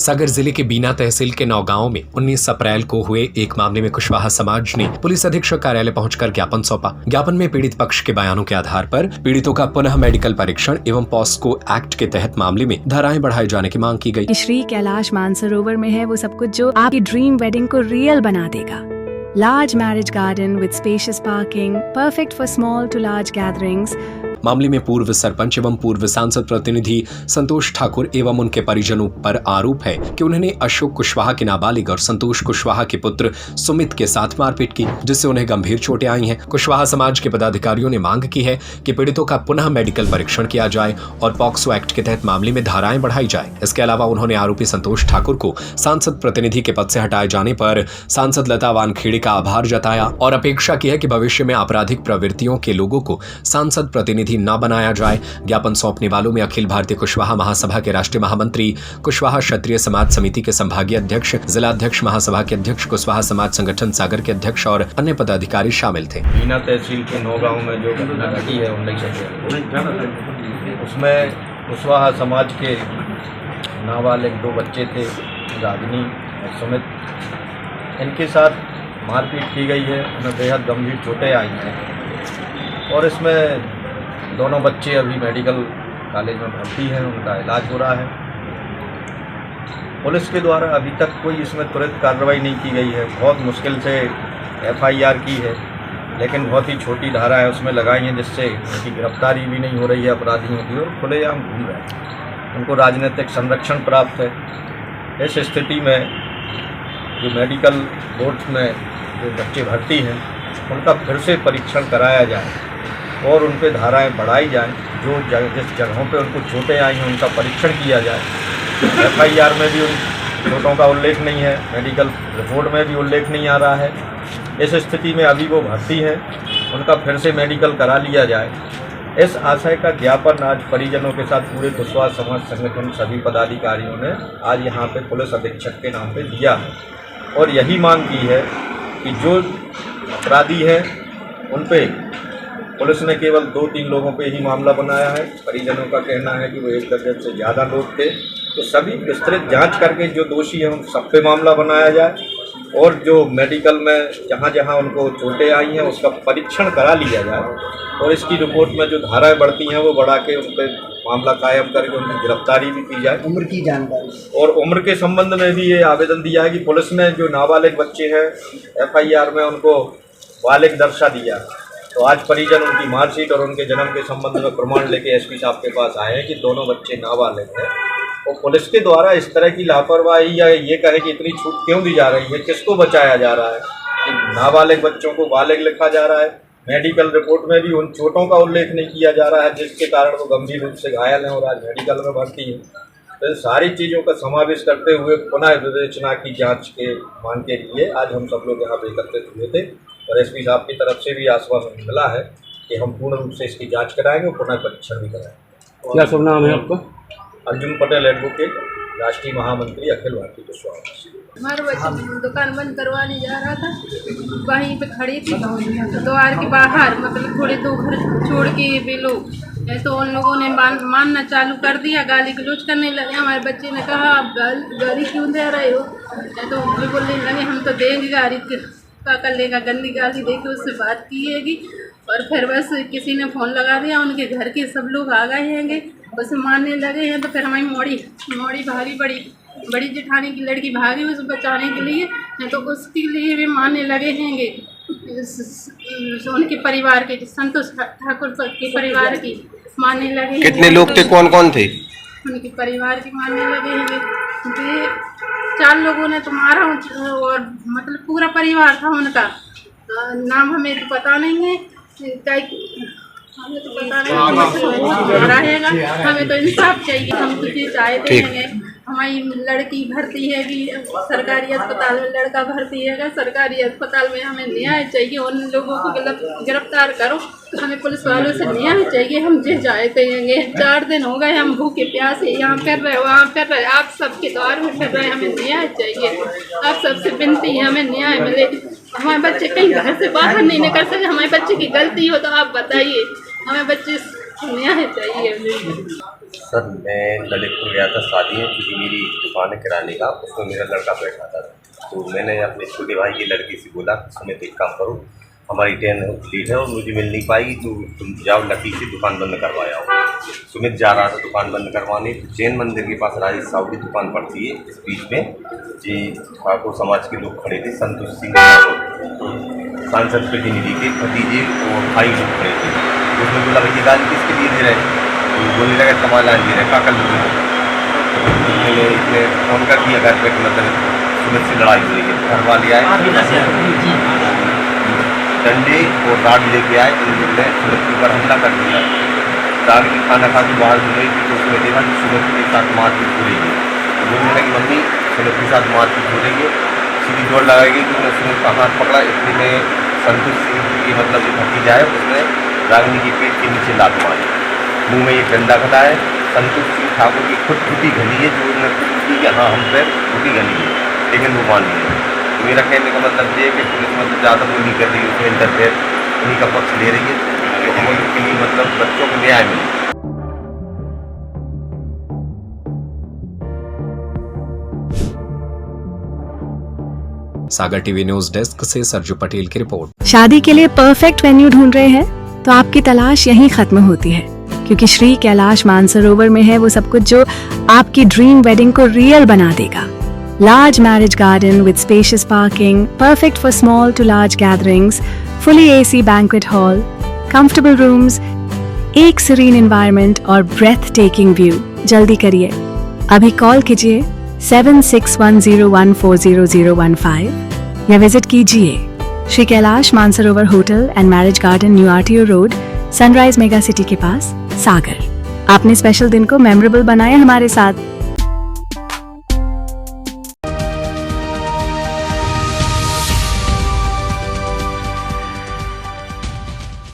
सागर जिले के बीना तहसील के नौगांव में 19 अप्रैल को हुए एक मामले में कुशवाहा समाज ने पुलिस अधीक्षक कार्यालय पहुंचकर ज्ञापन सौंपा। ज्ञापन में पीड़ित पक्ष के बयानों के आधार पर पीड़ितों का पुनः मेडिकल परीक्षण एवं पॉस्को एक्ट के तहत मामले में धाराएं बढ़ाए जाने की मांग की गई। श्री कैलाश मानसरोवर में है वो सब कुछ जो आपकी ड्रीम वेडिंग को रियल बना देगा। Large marriage garden with spacious parking, perfect for small to large gatherings. मामले में पूर्व सरपंच एवं पूर्व सांसद प्रतिनिधि संतोष ठाकुर एवं उनके परिजनों पर आरोप है कि उन्होंने अशोक कुशवाहा के नाबालिग और संतोष कुशवाहा के पुत्र सुमित के साथ मारपीट की, जिससे उन्हें गंभीर चोटें आई हैं। कुशवाहा समाज के पदाधिकारियों ने मांग की है कि पीड़ितों का पुनः मेडिकल परीक्षण किया जाए और पॉक्सो एक्ट के तहत मामले में धाराएं बढ़ाई जाए। इसके अलावा उन्होंने आरोपी संतोष ठाकुर को सांसद प्रतिनिधि के पद से हटाए जाने पर सांसद लता वानखेड़े का आभार जताया और अपेक्षा की है कि भविष्य में आपराधिक प्रवृत्तियों के लोगों को सांसद प्रतिनिधि न बनाया जाए। ज्ञापन सौंपने वालों में अखिल भारतीय कुशवाहा महासभा के राष्ट्रीय महामंत्री, कुशवाहा क्षत्रिय समाज समिति के संभागीय अध्यक्ष, जिलाध्यक्ष महासभा के अध्यक्ष, कुशवाहा समाज संगठन सागर के अध्यक्ष और अन्य पदाधिकारी शामिल थे। बीना तहसील के नौगांव में जो घटना घटी है 19 उसमें कुशवाहा समाज के नाबालिग 2 बच्चे थे, रागिनी और सुमित। इनके साथ मारपीट की गई है, उन्हें बेहद गंभीर चोटें आई हैं और इसमें दोनों बच्चे अभी मेडिकल कॉलेज में भर्ती हैं, उनका इलाज हो रहा है। पुलिस के द्वारा अभी तक कोई इसमें त्वरित कार्रवाई नहीं की गई है। बहुत मुश्किल से FIR की है, लेकिन बहुत ही छोटी धारा है उसमें लगाई हैं, जिससे उनकी गिरफ्तारी भी नहीं हो रही है अपराधियों की और खुलेआम घूम रहे हैं। उनको राजनीतिक संरक्षण प्राप्त है। इस स्थिति में जो मेडिकल बोर्ड में जो बच्चे भर्ती हैं उनका फिर से परीक्षण कराया जाए और उन पर धाराएँ बढ़ाई जाएँ। जिस जगहों पे उनको चोटें आई हैं उनका परीक्षण किया जाए। FIR में भी उन चोटों का उल्लेख नहीं है, मेडिकल रिपोर्ट में भी उल्लेख नहीं आ रहा है। इस स्थिति में अभी वो भर्ती है, उनका फिर से मेडिकल करा लिया जाए। इस आशय का ज्ञापन आज परिजनों के साथ पूरे कुशवाहा समाज संगठन सभी पदाधिकारियों ने आज यहाँ पे पुलिस अधीक्षक के नाम पे दिया है और यही मांग की है कि जो अपराधी हैं उन पे पुलिस ने केवल 2-3 लोगों पे ही मामला बनाया है। परिजनों का कहना है कि वो 1 दर्जन से ज़्यादा लोग थे, तो सभी विस्तृत जांच करके जो दोषी हैं उन सब पे मामला बनाया जाए और जो मेडिकल में जहाँ जहाँ उनको चोटें आई हैं उसका परीक्षण करा लिया जाए और इसकी रिपोर्ट में जो धाराएं बढ़ती हैं वो बढ़ा के उन पर मामला कायम करके उनकी गिरफ्तारी भी की जाए। उम्र की जानकारी और उम्र के संबंध में भी ये आवेदन दिया है कि पुलिस ने जो नाबालिग बच्चे हैं FIR में उनको बालिग दर्जा दिया। तो आज परिजन उनकी मार्कशीट और उनके जन्म के संबंध में प्रमाण लेके SP साहब के पास आए हैं कि दोनों बच्चे नाबालिग हैं और पुलिस के द्वारा इस तरह की लापरवाही या ये कहे कि इतनी छूट क्यों दी जा रही है, किसको बचाया जा रहा है कि नाबालिग बच्चों को बालिग लिखा जा रहा है। मेडिकल रिपोर्ट में भी उन चोटों का उल्लेख नहीं किया जा रहा है जिसके कारण वो गंभीर रूप से घायल हैं और आज मेडिकल में भर्ती हैं। तो सारी चीज़ों का समावेश करते हुए पुनः विवेचना की जांच के मांग के लिए आज हम सब लोग यहाँ पे एकत्रित हुए थे और SP साहब की तरफ से भी आश्वासन मिला है कि हम पूर्ण रूप से इसकी जांच कराएंगे और पुनः परीक्षण भी कराएंगे। क्या शुभ नाम है आपका? अर्जुन पटेल एडवोकेट, राष्ट्रीय महामंत्री, अखिल भारतीय कुशवाहा। हमारा बच्चा दुकान बंद करवाने जा रहा था, वहीं पे खड़ी थी द्वार के बाहर, मतलब थोड़े 2 घर छोड़ के वे लोग तो उन लोगों ने मानना चालू कर दिया, गाली गलौज करने लगे। हमारे बच्चे ने कहा आप गाली क्यों दे रहे हो, तो वे बोलने लगे हम तो देंगे गाली, क्या कर लेगा, गंदी गाली देके उससे बात की और फिर बस किसी ने फ़ोन लगा दिया, उनके घर के सब लोग आ गए हैंगे, बस मारने लगे हैं। तो फिर हमारी मोड़ी भागी, बड़ी जेठानी की लड़की भागी उसे बचाने के लिए, तो उसके लिए भी मारने लगे हैंगे। उनके परिवार के, संतोष ठाकुर के परिवार की मारने लगे। कितने लोग थे, कौन कौन थे? उनके परिवार की मारने लगे हैं। 4 लोगों ने तो मारा और मतलब पूरा परिवार था उनका। नाम हमें तो पता नहीं है, हमें तो पता नहीं रहेगा। हमें तो इंसाफ चाहिए, हम तो ये चाहते हैं। हमारी लड़की भर्ती है भी सरकारी अस्पताल में, लड़का भर्ती है सरकारी अस्पताल में, हमें न्याय चाहिए। उन लोगों को गिरफ्तार करो, हमें पुलिस वालों से न्याय चाहिए। हम जे चाहते हैं, 4 दिन हो गए हम भूखे प्यासे यहाँ फिर रहे, वहाँ फिर रहे, आप सबके द्वार में फिर रहे, हमें न्याय चाहिए। आप सबसे विनती है हमें न्याय मिले। हमारे बच्चे कहीं घर से बाहर नहीं निकल सकते, हमारे बच्चे की गलती हो तो आप बताइए, हमें बच्चे न्याय चाहिए। सर मैं ललितपुर गया था शादी में, क्योंकि मेरी दुकान है किराने का, उसमें मेरा लड़का बैठा था। तो मैंने अपने छोटे भाई की लड़की से बोला सुमित एक काम करो, हमारी ट्रेन लेट है और मुझे मिल नहीं पाएगी, तो तुम जाओ लकी से दुकान बंद करवाया हो। सुमित जा रहा था दुकान बंद करवाने, तो जैन मंदिर के पास राजेश साहू की दुकान पड़ती है। इस बीच में जी ठाकुर समाज के लोग खड़े थे, संतोष सिंह सांसद प्रतिनिधि के भतीजे और भाई लोग खड़े थे। उसने बोला भैया गाली किसके लिए दे रहे हैं, तो बोलने लगा कमाल दे रहे का कर लोगे। मैंने इसने फोन कर दिया घर पर, मतलब सुमित से लड़ाई हुई है। घर वाले आए डंडे और राड लेके आए, इन लोगों ने सुमित के ऊपर हमला कर दिया। राग में खाना खा के बाहर घूम रही थी, तो उसमें देखा कि सुमित के साथ मारपीट हो रही है। तो बोलने लगी मम्मी सुमित के साथ मारपीट हो रही है, सीधी दौड़ लगाएगी। तो उसने सुमित का हाथ पकड़ा, इतने में संतोष सिंह की मतलब जो भतीजा है उसने रागिनी की पेट के नीचे लात मारी, मुँह में एक डंडा खड़ा है। संतोष सिंह ठाकुर की खुद टूटी घनी है, जो उन्होंने टूटी कि हाँ हम पे टूटी घनी है, लेकिन वो मान नहीं है। मेरा कहने का मतलब ये है कि पुलिस मतलब ज़्यादा वो नहीं कर रही है, उसमें इंटरफेयर उन्हीं का पक्ष ले रही है, तो हम उनके लिए मतलब बच्चों को न्याय मिले। सागर टीवी न्यूज डेस्क से सरजू पटेल की रिपोर्ट। शादी के लिए परफेक्ट वेन्यू ढूंढ रहे हैं तो आपकी तलाश यहीं खत्म होती है, क्योंकि श्री कैलाश मानसरोवर में है वो सब कुछ जो आपकी ड्रीम वेडिंग को रियल बना देगा। Large marriage garden with spacious parking, perfect for small to large gatherings, fully AC banquet hall, comfortable rooms, एक serene environment और breathtaking view। जल्दी करिए, अभी कॉल कीजिए 7610140015 या विजिट कीजिए Shri Kailash Mansarovar hotel and marriage garden, new RTO road, sunrise mega city के पास, सागर। आपने स्पेशल दिन को मेमोरेबल बनाया हमारे साथ।